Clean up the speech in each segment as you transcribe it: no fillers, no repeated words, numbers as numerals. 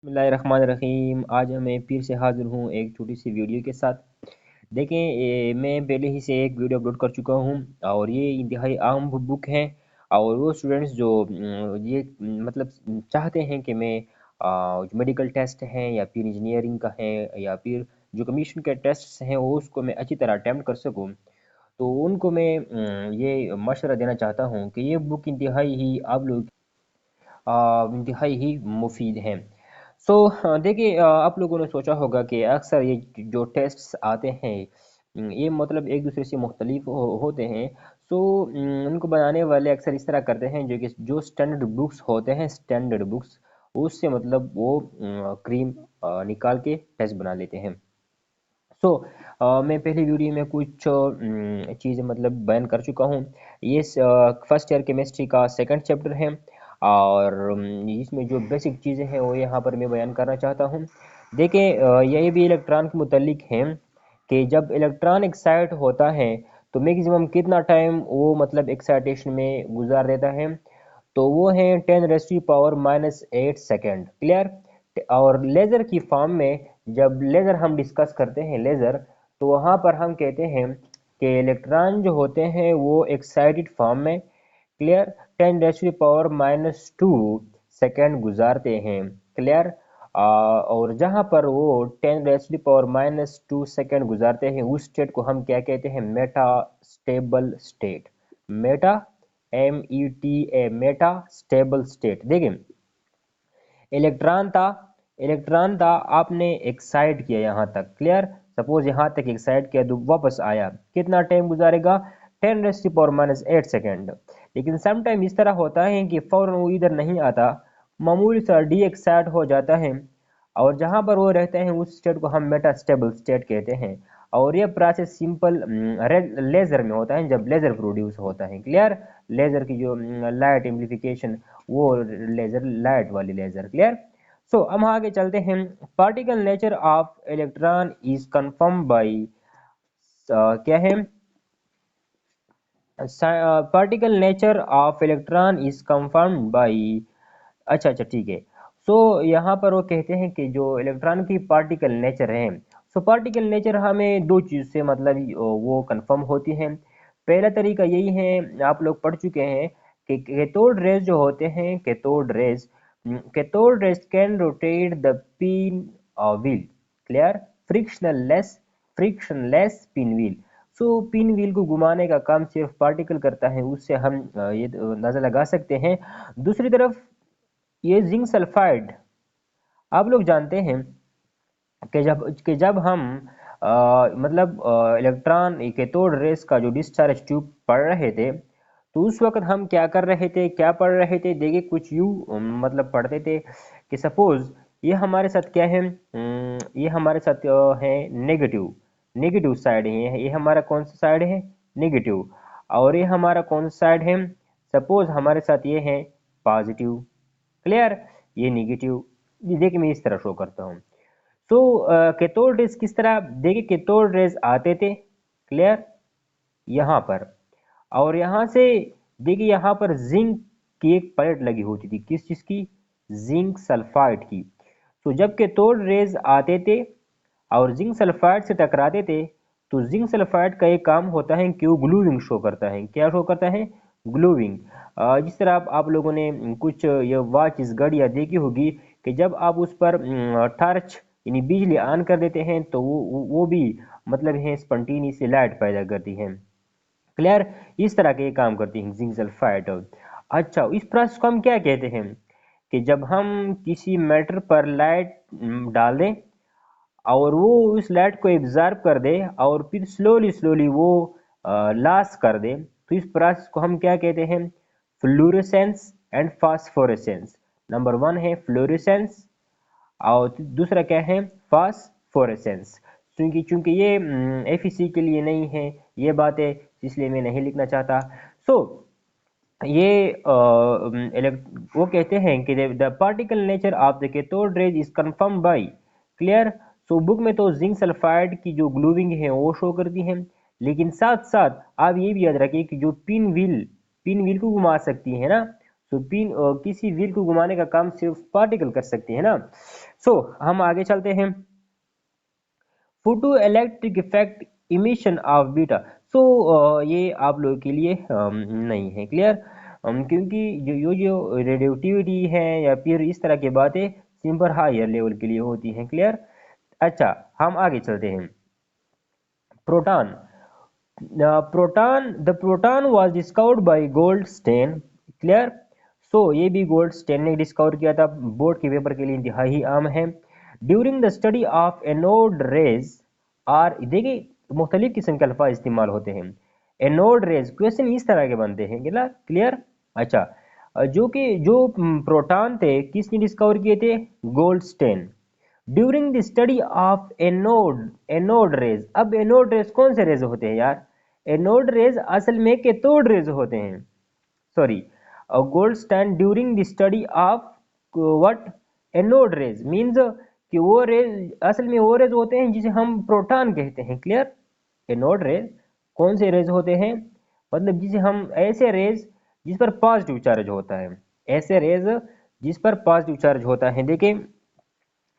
बिस्मिल्लाहिर्रहमानिर्रहीम। आज मैं फिर से हाज़िर हूँ एक छोटी सी वीडियो के साथ। देखें, मैं पहले ही से एक वीडियो अपलोड कर चुका हूँ और ये इंतहाई आम बुक है। और वो स्टूडेंट्स जो ये मतलब चाहते हैं कि मैं जो मेडिकल टेस्ट हैं या फिर इंजीनियरिंग का है या फिर जो कमीशन के टेस्ट हैं वो उसको मैं अच्छी तरह अटैम्प्ट कर सकूँ, तो उनको मैं ये मशवरा देना चाहता हूँ कि ये बुक इंतहाई ही आप लोग इंतहाई ही मुफीद हैं। सो देखिए, आप लोगों ने सोचा होगा कि अक्सर ये जो टेस्ट्स आते हैं, ये मतलब एक दूसरे से मुख्तलिफ होते हैं। सो उनको बनाने वाले अक्सर इस तरह करते हैं जो स्टैंडर्ड बुक्स होते हैं, स्टैंडर्ड बुक्स उससे मतलब वो क्रीम निकाल के टेस्ट बना लेते हैं। सो मैं पहली वीडियो में कुछ चीज़ें मतलब बयान कर चुका हूँ। ये फर्स्ट ईयर केमिस्ट्री का सेकंड चैप्टर है और इसमें जो बेसिक चीज़ें हैं वो यहाँ पर मैं बयान करना चाहता हूँ। देखिए, ये भी इलेक्ट्रॉन के मुतल्लिक है कि जब इलेक्ट्रॉन एक्साइट होता है तो मैक्सिमम कितना टाइम वो मतलब एक्साइटेशन में गुजार देता है, तो वो है 10⁻⁻8 सेकेंड। क्लियर। और लेज़र की फॉर्म में जब लेज़र हम डिस्कस करते हैं लेज़र, तो वहाँ पर हम कहते हैं कि इलेक्ट्रॉन जो होते हैं वो एक्साइटेड फॉर्म में, क्लियर, 10⁻⁻2 सेकेंड गुजारते हैं। क्लियर। और जहाँ पर वो 10⁻⁻2 सेकेंड गुजारते हैं उस स्टेट को हम क्या कहते हैं? Meta stable state. Meta, META, Meta stable state. देखिए, इलेक्ट्रॉन था इलेक्ट्रॉन था, आपने एक्साइट किया यहाँ तक। क्लियर। सपोज यहाँ तक एक्साइट किया तो वापस आया, कितना टाइम गुजारेगा? 10⁻⁸ सेकेंड। लेकिन टाइम इस तरह होता है कि फौरन वो इधर नहीं आता, मामूली सा डी एक्साइट हो जाता है और जहाँ पर वो रहते हैं उस स्टेट को हम मेटा स्टेबल स्टेट कहते हैं। और ये प्रोसेस सिंपल लेजर में होता है जब लेजर प्रोड्यूस होता है। क्लियर। लेजर की जो लाइट एम्प्लीफिकेशन, वो लेजर लाइट वाली लेजर। क्लियर। सो हम आगे चलते हैं। Particle nature of electron is confirm by, क्या है? Particle nature of electron is confirmed by, अच्छा ठीक है। सो यहाँ पर वो कहते हैं कि जो इलेक्ट्रॉन की पार्टिकल नेचर है, सो पार्टिकल नेचर हमें दो चीज़ से मतलब वो कंफर्म होती है। पहला तरीका यही है, आप लोग पढ़ चुके हैं कि कैथोड रेज जो होते हैं, cathode rays can rotate the pin wheel. Clear. Frictionless frictionless pin wheel. So pin wheel को घुमाने का काम सिर्फ पार्टिकल करता है, उससे हम ये अंदाज़ा लगा सकते हैं। दूसरी तरफ ये जिंक सल्फाइड, आप लोग जानते हैं कि जब हम मतलब इलेक्ट्रॉन कैथोड रेस का जो डिस्चार्ज ट्यूब पढ़ रहे थे, तो उस वक्त हम क्या कर रहे थे, क्या पढ़ रहे थे? देखिए, कुछ यूँ मतलब पढ़ते थे कि सपोज ये हमारे साथ क्या है, ये हमारे साथ है नेगेटिव, नेगेटिव साइड है। ये हमारा कौन सा साइड है? नेगेटिव। और ये हमारा कौन सा साइड है? सपोज हमारे साथ ये है पॉजिटिव। क्लियर। ये नेगेटिव। देखिए, मैं इस तरह शो करता हूँ। तो कैथोड रेज किस तरह? देखिए, कैथोड रेज आते थे, क्लियर, यहाँ पर, और यहाँ से देखिए यहाँ पर जिंक की एक प्लेट लगी होती थी। किस चीज़ की? जिंक सल्फाइड की। तो जब कैथोड रेज आते थे और जिंक सल्फाइड से टकराते थे, तो जिंक सल्फाइड का एक काम होता है कि वो ग्लूविंग शो करता है। क्या शो करता है? ग्लूविंग। जिस तरह आप लोगों ने कुछ ये वॉच घड़ियाँ देखी होगी कि जब आप उस पर टॉर्च यानी बिजली ऑन कर देते हैं तो वो भी मतलब है स्पॉन्टेनियस लाइट पैदा करती है। क्लियर। इस तरह के ये काम करती है जिंक सल्फाइड। अच्छा, इस प्रोसेस को हम क्या कहते हैं? कि जब हम किसी मैटर पर लाइट डाल दें और वो उस लाइट को एब्जॉर्ब कर दे और फिर स्लोली स्लोली वो लॉस कर दे, तो इस प्रोसेस को हम क्या कहते हैं? Fluorescence and phosphorescence. Number one है फ्लोरेसेंस और दूसरा क्या है? फास्फोरेसेंस। क्योंकि चूंकि ये एफईसी के लिए नहीं है ये बातें, इसलिए मैं नहीं लिखना चाहता। सो ये वो कहते हैं कि the particle nature of the cathode rays is confirm by. Clear. So book में तो जिंक सल्फाइड की जो ग्लूविंग है वो शो करती है, लेकिन साथ साथ आप ये भी याद रखिए कि जो पिन व्हील को घुमा सकती है ना, तो किसी व्हील को घुमाने का काम सिर्फ पार्टिकल कर सकती है ना। सो हम आगे चलते हैं। Photoelectric effect emission of beta. So ये आप लोगों के लिए नहीं है, क्लियर। क्योंकि जो रेडियोटिविटी है या फिर इस तरह की बातें सिंपल हायर लेवल के लिए होती हैं, क्लियर। अच्छा, हम आगे चलते हैं। Proton. The proton was discovered by Goldstein, clear. So ये भी गोल्डस्टेन ने डिस्कवर किया था, बोर्ड के पेपर के लिए इंतहाई ही आम है। During the study of anode rays are, देखिए मुख्तलिफ किस्म के अल्फाज इस्तेमाल होते हैं। एनोड रेज क्वेश्चन इस तरह के बनते हैं, क्लियर। अच्छा, जो प्रोटॉन थे किसने डिस्कवर किए थे? Goldstein. During the study of anode raise. अब एनोड रेज कौन से रेज होते हैं यार? एनोड रेज असल में कैथोड रेज होते हैं, sorry. Goldstein during the study of what? Anode rays means कि वो रेज असल में वो रेज होते हैं जिसे हम प्रोटॉन कहते हैं, क्लियर। एनोड रेज कौन से रेज होते हैं? मतलब जिसे हम ऐसे रेज जिस पर पॉजिटिव चार्ज होता है, ऐसे रेज जिस पर पॉजिटिव चार्ज होता है। देखिए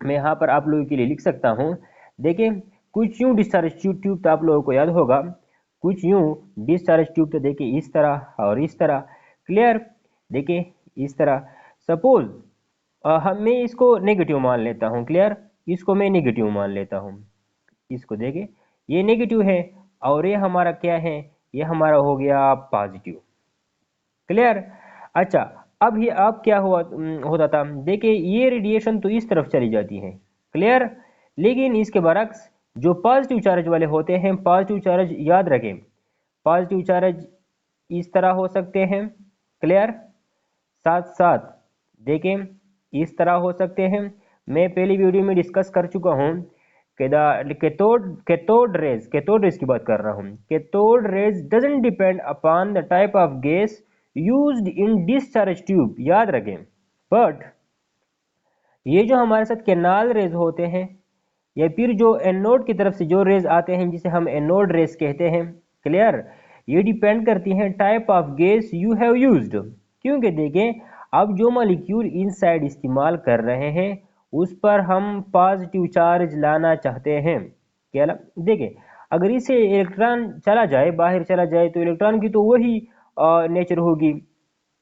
मैं यहाँ पर आप लोगों के लिए लिख सकता हूँ। देखिए कुछ यूं डिस्चार्ज ट्यूब तो आप लोगों को याद होगा, कुछ यूं डिस्चार्ज ट्यूब तो देखिए इस तरह और इस तरह, क्लियर। देखिए इस तरह। सपोज हम मैं इसको नेगेटिव मान लेता हूँ, क्लियर। इसको मैं नेगेटिव मान लेता हूँ। इसको देखिए ये नेगेटिव है और ये हमारा क्या है? ये हमारा हो गया पॉजिटिव, क्लियर। अच्छा, अब ये अब क्या होता था? देखिए ये रेडिएशन तो इस तरफ चली जाती है, क्लियर। लेकिन इसके बरक्स जो पॉजिटिव चार्ज वाले होते हैं, पॉजिटिव चार्ज याद रखें, पॉजिटिव चार्ज इस तरह हो सकते हैं, क्लियर। साथ साथ देखें इस तरह हो सकते हैं। मैं पहली वीडियो में डिस्कस कर चुका हूं कि कैथोड रेज की बात कर रहा हूं। Cathode rays doesn't depend upon the type of gas used in discharge tube, याद रखें। बट ये जो हमारे साथ कैनाल रेज होते हैं या फिर जो एनोड की तरफ से जो रेज आते हैं जिसे हम एनोड रेज कहते हैं, क्लियर, ये डिपेंड करती हैं type of gas you have used. क्योंकि देखें अब जो मॉलिक्यूल इनसाइड इस्तेमाल कर रहे हैं उस पर हम पॉजिटिव चार्ज लाना चाहते हैं, क्या देखें अगर इसे इलेक्ट्रॉन चला जाए, बाहर चला जाए, तो इलेक्ट्रॉन की तो वही नेचर होगी,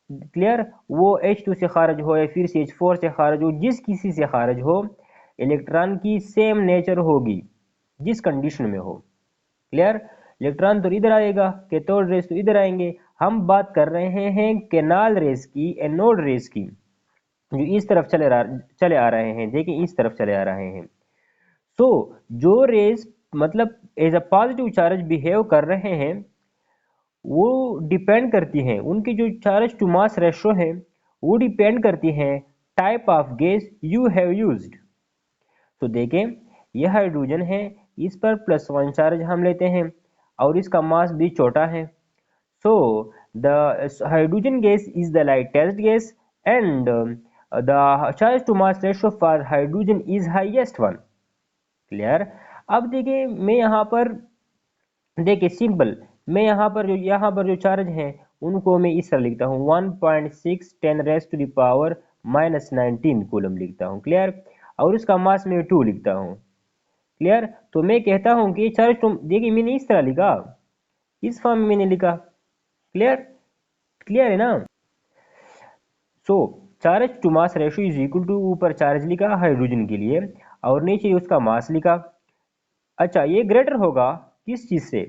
क्लियर। वो H2 से खारिज हो या फिर से H4 से खारिज हो, जिस किसी से खारिज हो, इलेक्ट्रॉन की सेम नेचर होगी जिस कंडीशन में हो, क्लियर। इलेक्ट्रॉन तो इधर आएगा, कैथोड रेज तो इधर आएंगे। हम बात कर रहे हैं कैनाल रेज की, एनोड रेज की, जो इस तरफ चले आ रहे हैं। देखिए इस तरफ चले आ रहे हैं। सो जो रेज मतलब as a positive charge behave कर रहे हैं वो डिपेंड करती हैं, उनकी जो चार्ज टू मास रेशो है वो डिपेंड करती हैं type of gas you have used. तो देखें ये हाइड्रोजन है, इस पर +1 चार्ज हम लेते हैं और इसका मास भी छोटा है। So the hydrogen gas is the lightest gas and the charge to mass ratio for hydrogen is highest one, clear. अब देखिए मैं यहाँ पर देखिए सिंपल, मैं यहाँ पर जो चार्ज हैं उनको मैं इस तरह लिखता हूँ 1.6 10 raise to the power -19 coulomb लिखता हूँ, क्लियर। और इसका मास में 2 लिखता हूँ, क्लियर। तो मैं कहता हूँ कि चार्ज टू, देखिए मैंने इस तरह लिखा, इस फॉर्म में मैंने लिखा, क्लियर, क्लियर है ना। So charge to mass ratio is equal to, ऊपर चार्ज लिखा हाइड्रोजन के लिए और नीचे उसका मास लिखा। अच्छा ये ग्रेटर होगा किस चीज से?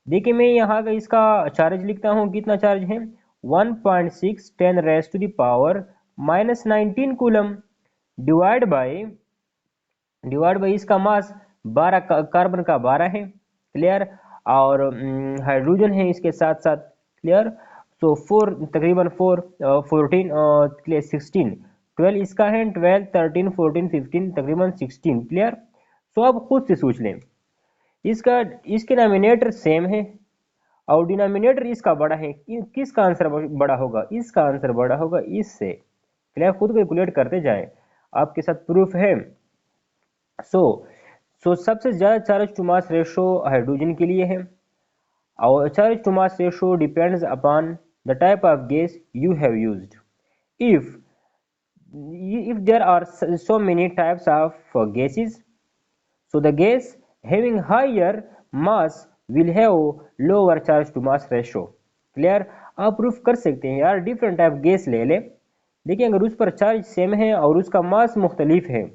देखिए मैं यहाँ का इसका चार्ज लिखता हूँ, कितना चार्ज है 1.6 10 raise to the power -19 coulomb divide by इसका मास 12 कार्बन का 12 है, क्लियर। और हाइड्रोजन है इसके साथ साथ, क्लियर। सो 4 तकरीबन 4 14 क्लियर 16 12 इसका है, 12 13 14 15 तकरीबन 16, क्लियर। सो अब खुद से सोच लें, इसका इसके नॉमिनेटर सेम है और डिनोमिनेटर इसका बड़ा है, किसका आंसर बड़ा होगा? इसका आंसर बड़ा होगा इससे, क्लियर। खुद कैलकुलेट करते जाएं, आपके साथ प्रूफ है। सो सबसे ज्यादा charge to mass ratio hydrogen के लिए है और charge to mass ratio depends upon the type of gas you have used. If if there are so many types of gases, so the gas having higher mass will have lower charge to mass ratio. Clear? आप proof कर सकते हैं यार, different type gas ले लें, देखिए अगर उस पर चार्ज सेम है और उसका मास मुख्तलिफ है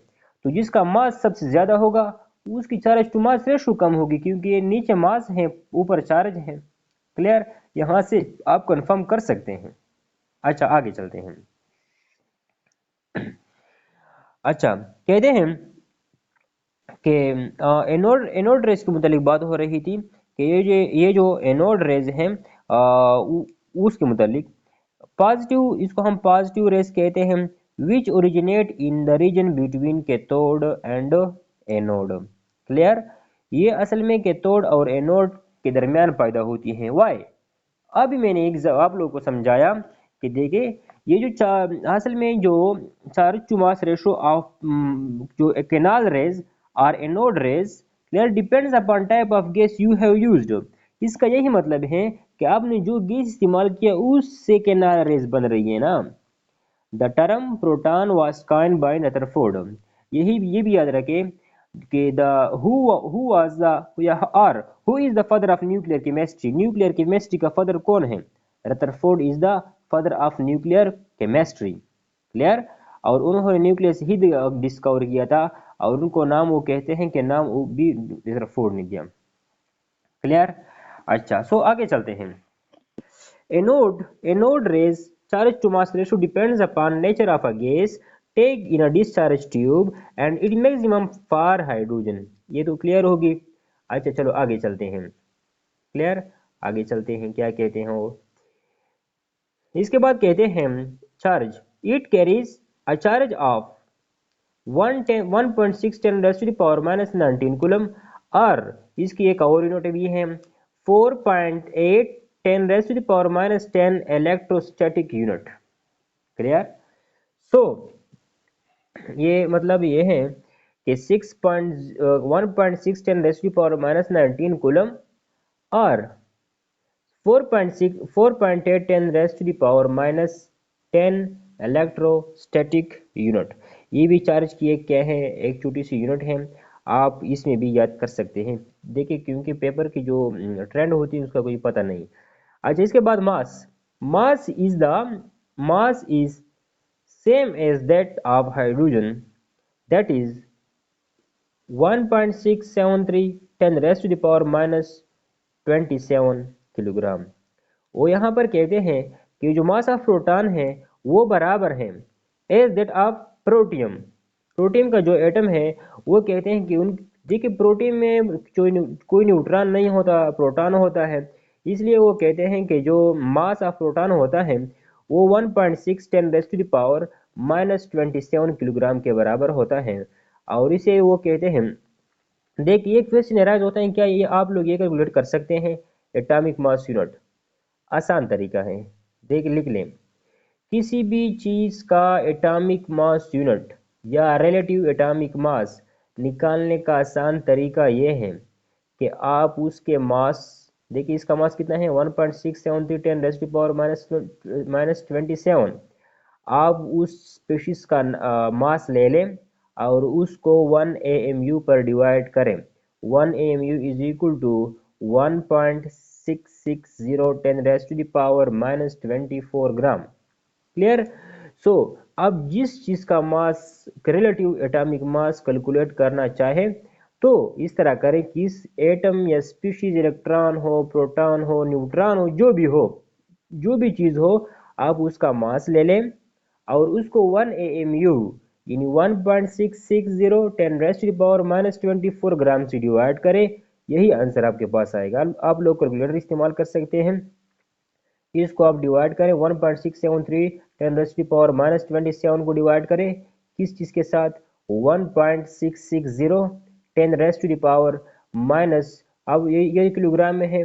तो जिसका मास सबसे ज़्यादा होगा उसकी चार्ज टू मास रेशो कम होगी, क्योंकि ये नीचे मास है ऊपर चार्ज है। क्लियर? यहाँ से आप कंफर्म कर सकते हैं। अच्छा आगे चलते हैं। अच्छा कहते हैं कि एनोड रेज के मुतालिक बात हो रही थी कि ये जो एनोड रेज हैं उसके मुतालिक पॉजिटिव, इसको हम पॉजिटिव रेज कहते हैं, which originate in the region between cathode and anode. Clear? ये असल में कैथोड और एनोड के दरमियान पैदा होती हैं। वाई? अभी मैंने एक आप लोगों को समझाया कि देखिए ये जो असल में जो charge to mass ratio of जो कैनाल रेज और anode rays, clear, depends upon type of gas you have used. इसका यही मतलब है कि आपने जो गैस इस्तेमाल किया उससे कैनाल रेज बन रही है ना। The term proton was coined bye Rutherford. यही ये भी याद रखें कि द हु वाज द या और who is the father of nuclear chemistry. Nuclear chemistry का फादर कौन है? Rutherford is the father of nuclear chemistry. Clear? और उन्होंने न्यूक्लियस ही डिस्कवर किया था और उनको नाम वो कहते हैं कि नाम वो भी रदरफोर्ड ने दिया। क्लियर? अच्छा सो आगे चलते हैं। Anode rays charge to mass ratio depends upon nature of a gas take in a discharge tube and its maximum for hydrogen। ये तो क्लियर होगी। अच्छा चलो आगे चलते हैं। क्लियर? आगे चलते हैं, क्या कहते हैं वो, इसके बाद कहते हैं charge. It carries a charge of 1.610 raise to the power minus 19 coulomb, और इसकी एक और यूनिट भी है 4.810 raise to the power minus 10 electrostatic unit. Clear? So ये मतलब ये है कि 1.610 raise to the power minus 19 coulomb और 4.810 raise to the power minus 10 electrostatic unit. ये भी चार्ज की एक क्या है, एक छोटी सी यूनिट है, आप इसमें भी याद कर सकते हैं। देखिए क्योंकि पेपर की जो ट्रेंड होती है उसका कोई पता नहीं। अच्छा इसके बाद mass. Mass is same as that of hydrogen, that is 1.673 10 raise to the power minus 27 kilogram. वो यहाँ पर कहते हैं कि जो मास ऑफ प्रोटॉन है वो बराबर है as that of protium. Protium का जो एटम है वो कहते हैं कि उन देखिए प्रोटीन में कोई न्यूट्रॉन नहीं होता, प्रोटॉन होता है, इसलिए वो कहते हैं कि जो मास ऑफ प्रोटॉन होता है वो 1.610 raise to the power minus 27 kilogram के बराबर होता है। और इसे वो कहते हैं, देखिए एक क्वेश्चन एराइज होता है, क्या ये आप लोग ये कैलकुलेट कर सकते हैं एटॉमिक मास यूनिट? आसान तरीका है, देख लिख लें। किसी भी चीज़ का एटॉमिक मास यूनिट या रिलेटिव एटॉमिक मास निकालने का आसान तरीका यह है कि आप उसके मास, देखिए इसका मास कितना है 1.673 10 रेज़ टू पावर माइनस 27। आप उस स्पीशीज का मास ले लें और उसको 1 AMU पर डिवाइड करें। 1 AMU is equal to 1.660 10 raise to the power minus 24 gram. Clear? So अब जिस चीज़ का mass relative atomic mass calculate करना चाहे तो इस तरह करें कि इस एटम या स्पीशीज, इलेक्ट्रॉन हो, प्रोटॉन हो, न्यूट्रॉन हो, जो भी हो, जो भी चीज़ हो, आप उसका मास ले लें और उसको 1 AMU यानी 1.660 10 raise to the power minus 24 gram से डिवाइड करें। यही आंसर आपके पास आएगा। आप लोग कैलकुलेटर इस्तेमाल कर सकते हैं, इसको आप डिवाइड करें 1.673 10 raise to the power minus 27 को डिवाइड करें किस चीज़ के साथ 1.660 10 raise to the power minus, अब ये किलोग्राम में है,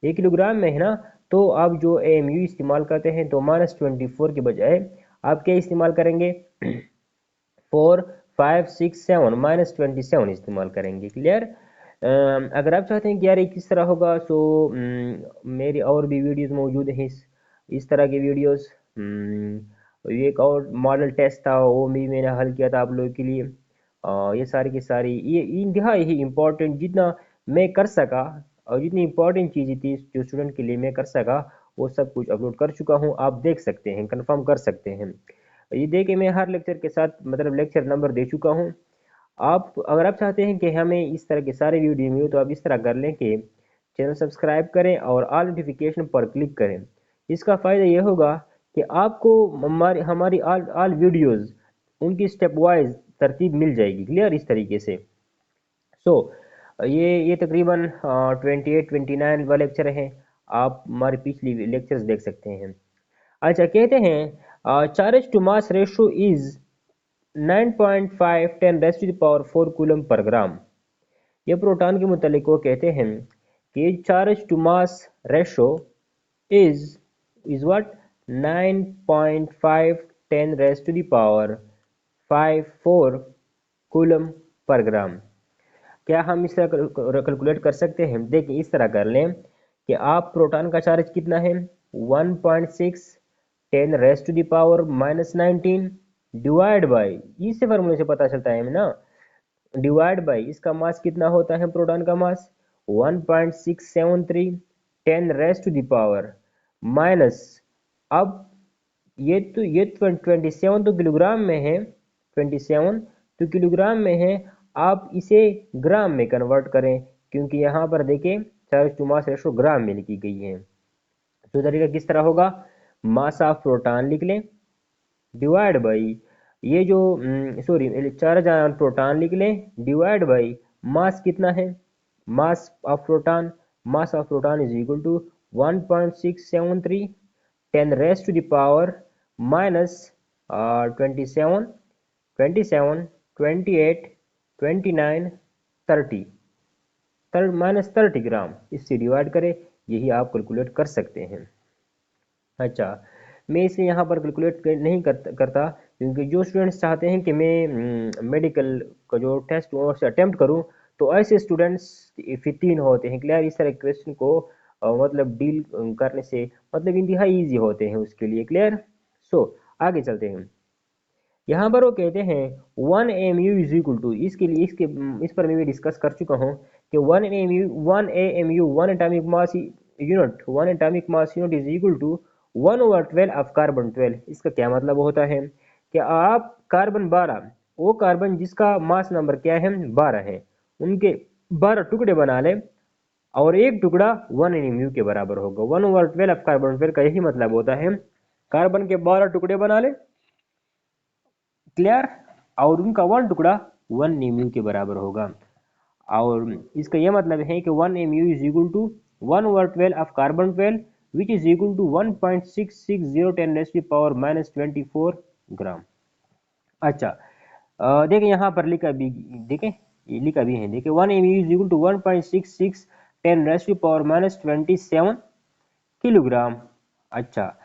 ये किलोग्राम में है ना, तो आप जो AMU इस्तेमाल करते हैं तो माइनस 24 के बजाय आप क्या इस्तेमाल करेंगे 4567 माइनस 27 इस्तेमाल करेंगे। क्लियर? अगर आप चाहते हैं कि यार ये किस तरह होगा सो मेरी और भी वीडियोस मौजूद हैं इस तरह की वीडियोस। ये एक और मॉडल टेस्ट था, वो भी मैंने हल किया था आप लोगों के लिए। ये सारी की सारी ये इंतहाई ही इम्पोर्टेंट, जितना मैं कर सका और जितनी इम्पोर्टेंट चीज़ें थी जो स्टूडेंट के लिए मैं कर सका, वो सब कुछ अपलोड कर चुका हूँ। आप देख सकते हैं, कंफर्म कर सकते हैं। ये देखिए मैं हर लेक्चर के साथ मतलब लेक्चर नंबर दे चुका हूँ। आप अगर आप चाहते हैं कि हमें इस तरह के सारे वीडियो मिले तो आप इस तरह कर लें कि चैनल सब्सक्राइब करें और ऑल नोटिफिकेशन पर क्लिक करें। इसका फ़ायदा यह होगा कि आपको हमारी हमारी ऑल वीडियोज़ उनकी स्टेप वाइज तरतीब मिल जाएगी, क्लियर, इस तरीके से। सो ये तकरीबन 28-29 वाला लेक्चर है। आप हमारे पिछली लेक्चर्स देख सकते हैं। अच्छा, कहते हैं charge to mass ratio is 9.5 10 raise to the power 4 coulomb per gram. ये प्रोटॉन के मुतालिक वो कहते हैं कि charge to mass ratio is is what 9.5 10 raise to the power 4 coulomb per gram. क्या हम इस तरह कैलकुलेट कर सकते हैं? देखिए इस तरह कर लें कि आप प्रोटॉन का चार्ज कितना है 1.6 10 raise to the power -19 divide by, इसी फॉर्मूले से पता चलता है ना, डिवाइड बाई इसका मास कितना होता है प्रोटॉन का mass 1.673 10 raise to the power minus, अब ये 27 तो किलोग्राम में है, 27 तो किलोग्राम में है, आप इसे ग्राम में कन्वर्ट करें क्योंकि यहाँ पर देखें चार्ज टू मास रेशो ग्राम में लिखी गई है। तो तरीका किस तरह होगा, मास ऑफ प्रोटॉन लिख लें डिवाइड बाई ये जो सॉरी चार्ज ऑन प्रोटॉन लिख लें डिवाइड बाई मास कितना है, mass of proton, mass of proton is equal to 1.673 10 raise to the power minus 27 27 28 29 30 minus 30 gram, इससे डिवाइड करें, यही आप कैलकुलेट कर सकते हैं। अच्छा, मैं इसे यहाँ पर कैलकुलेट नहीं करता क्योंकि जो स्टूडेंट्स चाहते हैं कि मैं मेडिकल का जो टेस्ट वो से अटेम्प्ट करूँ, तो ऐसे स्टूडेंट्स फिफ्टीन होते हैं, क्लियर, इस तरह क्वेश्चन को मतलब डील करने से मतलब इंतहाई ईजी होते हैं उसके लिए, क्लियर। सो आगे चलते हैं। यहाँ पर वो कहते हैं 1 AMU इज इक्वल टू, इसके लिए इस पर मैं भी डिस्कस कर चुका हूँ कि 1 AMU 1 atomic mass unit 1 atomic mass unit is equal to 1/12 of carbon 12। इसका क्या मतलब होता है कि आप कार्बन 12, वो कार्बन जिसका मास नंबर क्या है 12 है, उनके 12 टुकड़े बना लें और एक टुकड़ा 1 AMU के बराबर होगा। 1/12 ऑफ कार्बन 12 का यही मतलब होता है, कार्बन के 12 टुकड़े बना लें, क्लियर, और उनका 1 टुकड़ा 1 AMU के बराबर होगा। और इसका यह मतलब है कि 1 AMU is equal to 1/12 of carbon 12 which is equal to 1.66 10 raise to power -24 gram. अच्छा, देखें यहाँ पर लिखा भी, देखें ये लिखा भी है, देखें 1 AMU is equal to 1.66 10 raise to power -27 kilogram. अच्छा,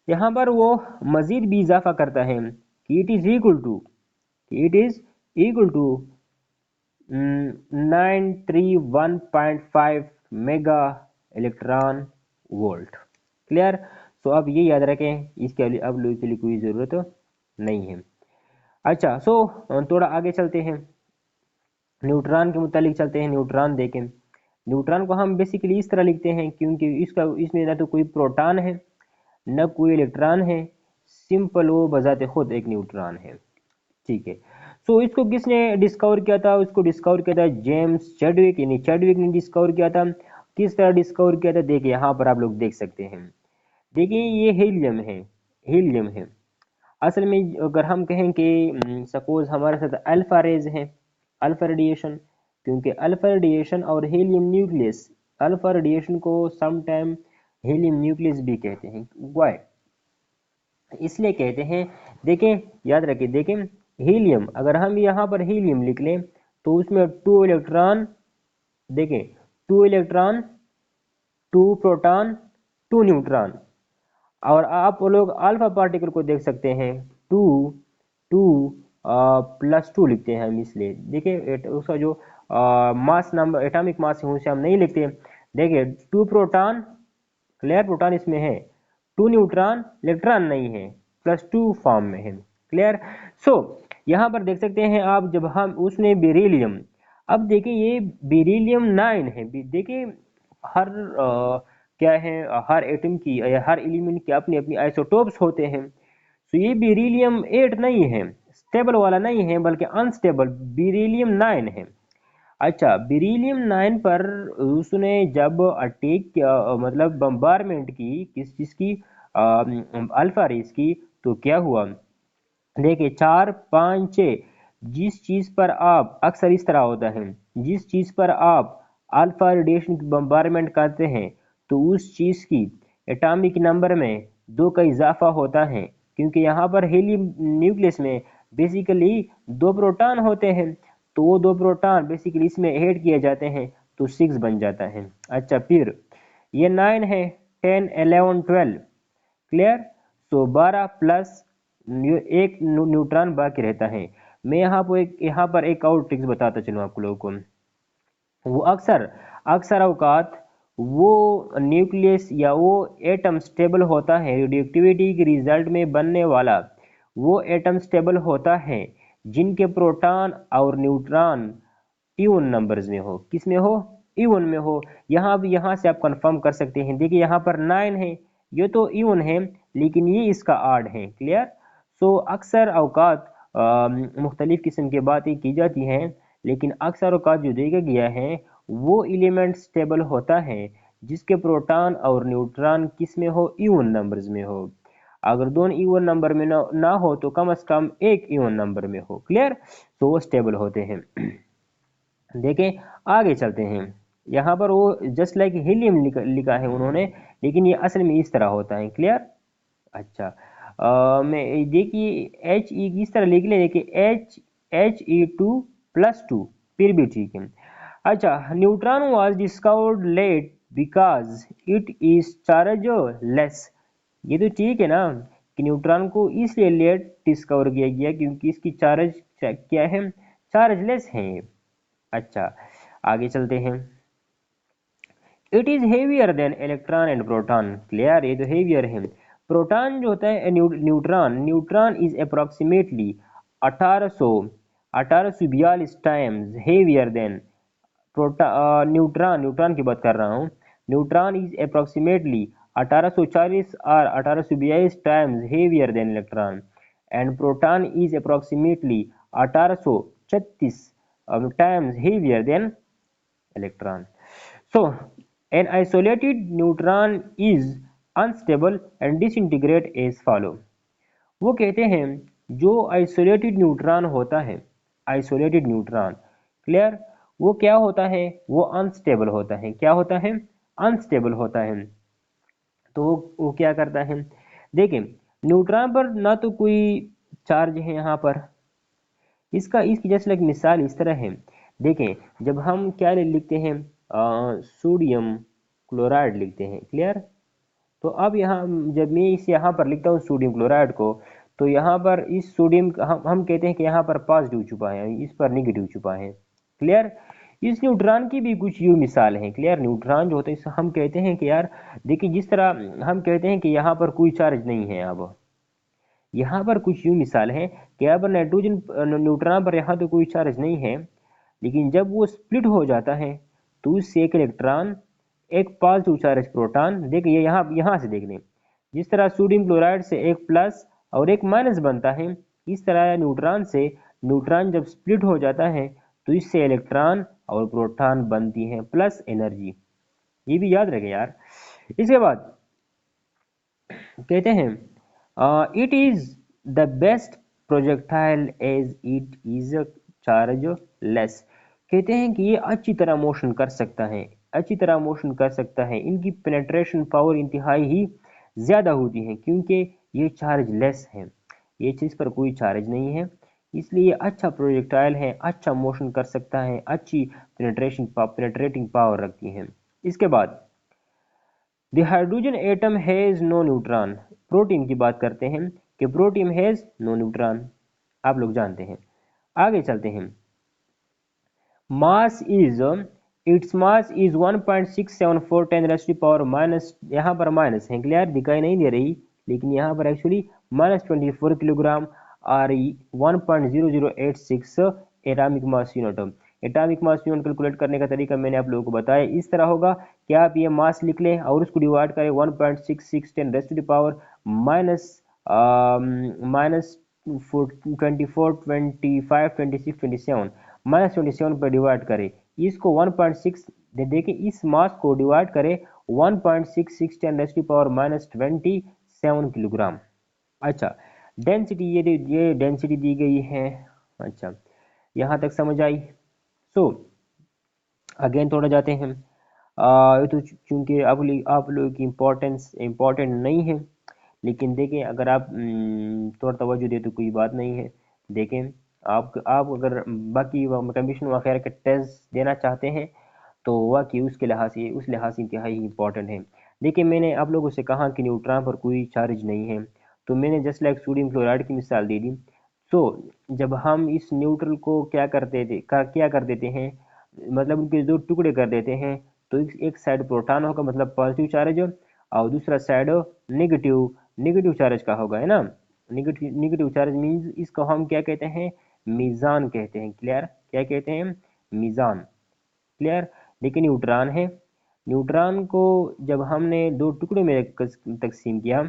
यहाँ पर वो मजीद भी इजाफा करता है कि it is equal to 931.5 mega electron volt, clear. तो अब ये याद रखें, इसके लिए अब लोग के लिए कोई ज़रूरत नहीं है। अच्छा, सो थोड़ा आगे चलते हैं, न्यूट्रॉन के मुतालिक चलते हैं। न्यूट्रॉन देखें, न्यूट्रॉन को हम बेसिकली इस तरह लिखते हैं क्योंकि इसमें ना तो कोई प्रोटॉन है न कोई इलेक्ट्रॉन है, सिंपल वो बजाते खुद एक न्यूट्रॉन है, ठीक है। सो इसको किसने डिस्कवर किया था, उसको डिस्कवर किया था जेम्स चैडविक, यानी चैडविक ने डिस्कवर किया था। किस तरह डिस्कवर किया था, देखिए यहाँ पर आप लोग देख सकते हैं। देखिए ये हीलियम है, हीलियम है। असल में अगर हम कहें कि सपोज हमारे साथ अल्फा रेज है, अल्फा रेडिएशन, क्योंकि अल्फा रेडिएशन और हीलियम न्यूक्लियस, अल्फा रेडिएशन को समटाइम हीलियम न्यूक्लियस भी कहते हैं। वाई इसलिए कहते हैं, देखें याद रखिए, देखें हीलियम, अगर हम यहाँ पर हीलियम लिख लें तो उसमें 2 इलेक्ट्रॉन, देखें 2 इलेक्ट्रॉन 2 प्रोटॉन 2 न्यूट्रॉन। और आप लोग अल्फा पार्टिकल को देख सकते हैं 2 2 +2 लिखते हैं हम, इसलिए देखिए उसका जो मास नंबर एटॉमिक मास है उसे हम नहीं लिखते। देखिए 2 प्रोटॉन, क्लियर, प्रोटॉन इसमें है, 2 न्यूट्रॉन, इलेक्ट्रॉन नहीं है, +2 फॉर्म में है। क्लियर। सो यहाँ पर देख सकते हैं आप, जब हम उसने बेरिलियम, अब देखिए ये बेरिलियम 9 है। देखिए हर क्या है, हर एटम की या हर एलिमेंट की अपनी अपनी आइसोटोप्स होते हैं। तो ये बेरिलियम 8 नहीं है, स्टेबल वाला नहीं है, बल्कि अनस्टेबल बेरिलियम 9 है। अच्छा, बेरिलियम 9 पर उसने जब अटैक किया, मतलब बम्बारमेंट की किस चीज़ की, अल्फा रेस की, तो क्या हुआ, देखिए 4 5 6, जिस चीज़ पर आप, अक्सर इस तरह होता है, जिस चीज़ पर आप अल्फा रेडिएशन की बम्बारमेंट करते हैं तो उस चीज़ की एटॉमिक नंबर में 2 का इजाफा होता है, क्योंकि यहाँ पर हीलियम न्यूक्लियस में बेसिकली 2 प्रोटॉन होते हैं, तो वो 2 प्रोटॉन बेसिकली इसमें ऐड किए जाते हैं तो 6 बन जाता है। अच्छा, फिर ये 9 है, 10 11 12। क्लियर। तो 12 प्लस एक न्यूट्रॉन बाकी रहता है। मैं यहाँ पर एक और ट्रिक्स बताता चलूँ आपको लोगों को। वो अक्सर अक्सर अवकात वो न्यूक्लियस या वो एटम स्टेबल होता है, रेडियोएक्टिविटी के रिजल्ट में बनने वाला वो एटम स्टेबल होता है जिनके प्रोटॉन और न्यूट्रॉन इवन नंबर्स में हो। किस में हो? इवन में हो। यहाँ से आप कंफर्म कर सकते हैं। देखिए यहाँ पर 9 है, ये तो इवन है, लेकिन ये इसका आड है। क्लियर। सो अक्सर अवकात मुख्तलिफ किस्म की बातें की जाती हैं, लेकिन अक्सर अवकात जो देखा गया है वो एलिमेंट स्टेबल होता है जिसके प्रोटॉन और न्यूट्रॉन किस में हो? इवन नंबर्स में हो। अगर दोनों इवन नंबर में ना हो तो कम से कम एक इवन नंबर में हो। क्लियर। तो वो स्टेबल होते हैं। देखें, आगे चलते हैं। यहाँ पर वो जस्ट लाइक हीलियम लिखा है उन्होंने, लेकिन ये असल में इस तरह होता है। क्लियर। अच्छा, मैं देखिए एच ई इस तरह लिख ले, देखिए He2+2, फिर भी ठीक है। अच्छा, neutron was discovered late because it is chargeless. ये तो ठीक है ना, कि न्यूट्रॉन को इसलिए लेट डिस्कवर किया गया क्योंकि इसकी चार्ज क्या है, चार्जलेस है। अच्छा, आगे चलते हैं। It is heavier than electron and proton. Clear. ये तो हेवियर है। प्रोटॉन जो होता है, neutron neutron is approximately 1842 times heavier than neutron neutron की बात कर रहा हूँ। न्यूट्रॉन इज अप्रोक्सीमेटली 1840 और 1842 times heavier than electron, and proton is approximately 1836 times heavier than electron. So, an isolated neutron is unstable and disintegrate as follow. वो कहते हैं जो आइसोलेटेड न्यूट्रॉन होता है, आइसोलेटेड न्यूट्रॉन, क्लियर, वो क्या होता है, वो अनस्टेबल होता है। क्या होता है? अनस्टेबल होता है। तो वो क्या करता है, देखिए न्यूट्रॉन पर ना तो कोई चार्ज है यहाँ पर, इसकी जैसे एक मिसाल इस तरह है। देखें, जब हम क्या लिखते हैं, सोडियम क्लोराइड लिखते हैं। क्लियर। तो अब यहाँ जब मैं इस यहाँ पर लिखता हूँ सोडियम क्लोराइड को, तो यहाँ पर इस सोडियम हम कहते हैं कि यहाँ पर पॉजिटिव छुपा है, इस पर निगेटिव छुपा है। क्लियर। इस न्यूट्रॉन की भी कुछ यूँ मिसाल है। क्लियर। न्यूट्रॉन जो होता है, हम कहते हैं कि यार देखिए, जिस तरह हम कहते हैं कि यहाँ पर कोई चार्ज नहीं है, अब यहाँ पर कुछ यूँ मिसाल है कि यहाँ पर नाइट्रोजन न्यूट्रॉन पर यहाँ तो कोई चार्ज नहीं है, लेकिन जब वो स्प्लिट हो जाता है तो उससे एक इलेक्ट्रॉन, एक पॉजिटिव चार्ज प्रोटॉन, देखिए यहाँ से देख लें, जिस तरह सोडियम क्लोराइड से एक प्लस और एक माइनस बनता है, इस तरह न्यूट्रॉन से न्यूट्रॉन जब स्प्लिट हो जाता है तो इससे इलेक्ट्रॉन और प्रोटॉन बनती है प्लस एनर्जी। ये भी याद रखें यार। इसके बाद कहते हैं it is the best projectile as it is chargeless. कहते हैं कि ये अच्छी तरह मोशन कर सकता है, अच्छी तरह मोशन कर सकता है। इनकी पेनेट्रेशन पावर इंतहाई ही ज़्यादा होती है क्योंकि ये चार्ज लेस है, ये चीज़ पर कोई चार्ज नहीं है, इसलिए ये अच्छा प्रोजेक्टाइल है, अच्छा मोशन कर सकता है, अच्छी पेनेट्रेटिंग पावर रखती है। इसके बाद the hydrogen atom has no neutron. Protein की बात करते हैं कि प्रोटीन हैज़ नो न्यूट्रॉन, आप लोग जानते हैं। आगे चलते हैं। Mass is its mass is 1.674 10 to power minus, यहाँ पर माइनस है। क्लियर। दिखाई नहीं दे रही, लेकिन यहाँ पर एक्चुअली -24 किलोग्राम और 1.0086 atomic mass unit. Atomic mass unit calculate करने का तरीका मैंने आप लोगों को बताया, इस तरह होगा कि आप ये मास लिख लें और उसको डिवाइड करें 1.6610 raise to the power minus 24 25 26 27 -27 पर डिवाइड करें। इसको 1.6 देखिए, इस मास को डिवाइड करें 1.6610 रेज़ टू पावर -27 किलोग्राम। अच्छा, डेंसिटी ये डेंसिटी दी गई है। अच्छा, यहाँ तक समझ आई। सो अगेन थोड़ा जाते हैं। ये तो चूंकि आप लोगों की इम्पोर्टेंट नहीं है, लेकिन देखें अगर आप थोड़ा तवज्जो दे तो कोई बात नहीं है। देखें, आप अगर बाकी कंडीशन वगैरह के टेस्ट देना चाहते हैं तो वाकई उसके लिहाज से उस लिहाज से इंतहाई इंपॉर्टेंट है। देखिए, मैंने आप लोगों से कहा कि न्यूट्रॉन पर कोई चार्ज नहीं है, तो मैंने जस्ट लाइक सोडियम क्लोराइड की मिसाल दे दी। तो जब हम इस न्यूट्रल को क्या कर देते हैं, मतलब उनके दो टुकड़े कर देते हैं, तो एक साइड प्रोटॉन होगा मतलब पॉजिटिव चार्ज, और दूसरा साइड नेगेटिव नेगेटिव चार्ज का होगा, है ना। नेगेटिव नेगेटिव चार्ज मीन्स इसको हम क्या कहते हैं, मीज़ान कहते हैं। क्लियर, क्या कहते हैं, मीज़ान। क्लियर। लेकिन न्यूट्रॉन है, न्यूट्रॉन को जब हमने दो टुकड़े में तकसीम किया,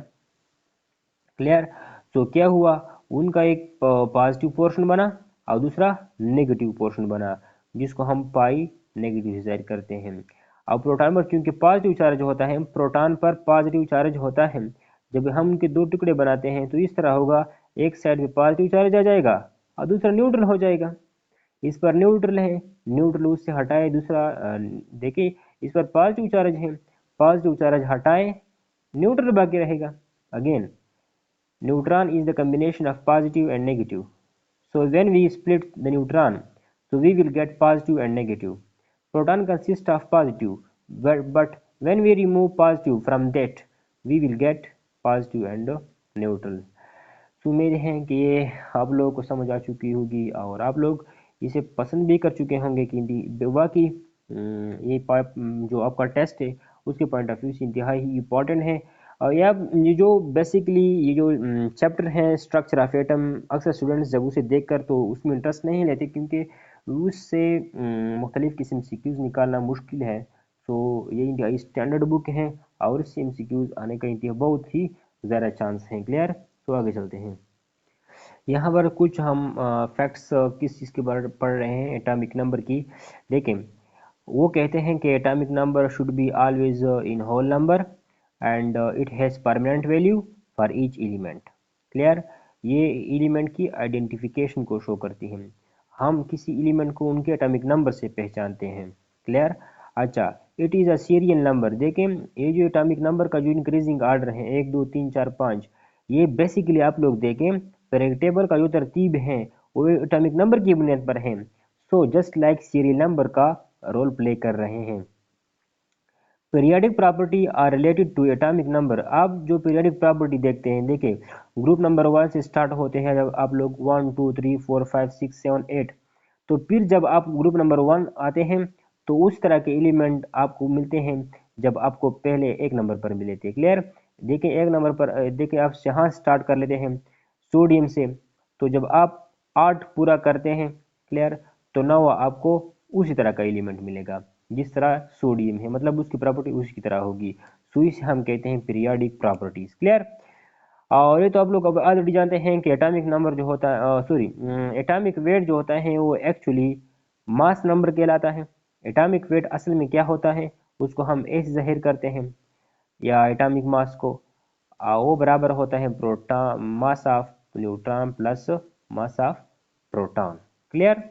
क्लियर, तो क्या हुआ, उनका एक पॉजिटिव पोर्शन बना और दूसरा नेगेटिव पोर्शन बना, जिसको हम पाई नेगेटिव से जाहिर करते हैं। अब प्रोटॉन पर क्योंकि पॉजिटिव चार्ज होता है, प्रोटॉन पर पॉजिटिव चार्ज होता है, जब हम उनके दो टुकड़े बनाते हैं तो इस तरह होगा, एक साइड पे पॉजिटिव चार्ज आ जाएगा और दूसरा न्यूट्रल हो जाएगा। इस पर न्यूट्रल है, न्यूट्रल उससे हटाए दूसरा, देखिए इस पर पॉजिटिव चार्ज है, पॉजिटिव चार्ज हटाए न्यूट्रल बाकी रहेगा। Again, neutron is the combination of positive and negative. So when we split the neutron, so we will get positive and negative. Proton consists of positive, but when we remove positive from that, we will get positive and neutral. तो उम्मीद है कि ये आप लोगों को समझ आ चुकी होगी और आप लोग इसे पसंद भी कर चुके होंगे कि वाकई जो आपका टेस्ट है उसके पॉइंट ऑफ व्यू से इंतहाई इम्पॉर्टेंट है। और ये जो बेसिकली ये जो चैप्टर है स्ट्रक्चर ऑफ एटम, अक्सर स्टूडेंट्स जब उसे देखकर तो उसमें इंटरेस्ट नहीं लेते, क्योंकि उससे मुख्तलिफ़ किस्म सीक्यूज़ निकालना मुश्किल है। तो ये इंतहाई स्टैंडर्ड बुक है और इससे एमसीक्यूज़ आने का इंतहा बहुत ही ज़्यादा चांस है। क्लियर, तो आगे चलते हैं। यहाँ पर कुछ हम फैक्ट्स किस चीज़ के बारे में पढ़ रहे हैं, एटॉमिक नंबर की। देखें, वो कहते हैं कि atomic number should be always in whole number and it has permanent value for each element. Clear, ये एलिमेंट की आइडेंटिफिकेशन को शो करती हैं। हम किसी एलिमेंट को उनके एटॉमिक नंबर से पहचानते हैं। क्लियर। अच्छा, it is a serial number. देखें, ये जो एटॉमिक नंबर का जो इंक्रीजिंग आर्डर है 1 2 3 4 5, ये बेसिकली आप लोग देखें पीरियोडिक टेबल का जो तरतीब है वो एटॉमिक नंबर की बुनियाद पर है। So just like serial number का रोल प्ले कर रहे हैं। Periodic property are related to atomic number. आप जो पीरियोडिक प्रॉपर्टी देखते हैं, देखिए ग्रुप नंबर 1 से स्टार्ट होते हैं, जब आप लोग 1 2 3 4 5 6 7 8, तो फिर जब आप ग्रुप नंबर 1 आते हैं तो उस तरह के एलिमेंट आपको मिलते हैं जब आपको पहले एक नंबर पर मिले थे। क्लियर। देखिए एक नंबर पर देखिए आप यहाँ स्टार्ट कर लेते हैं सोडियम से, तो जब आप 8 पूरा करते हैं, क्लियर, तो 9 आपको उसी तरह का एलिमेंट मिलेगा जिस तरह सोडियम है, मतलब उसकी प्रॉपर्टी उसी की तरह होगी। सो इसे हम कहते हैं पीरियोडिक प्रॉपर्टीज। क्लियर। और ये तो आप लोग अब ऑलरेडी जानते हैं कि एटॉमिक नंबर जो होता है, सॉरी, एटॉमिक वेट जो होता है वो एक्चुअली मास नंबर कहलाता है। एटॉमिक वेट असल में क्या होता है उसको हम ऐसे जाहिर करते हैं, या एटॉमिक मास को, वो बराबर होता है proton mass of neutron plus mass of proton. Clear.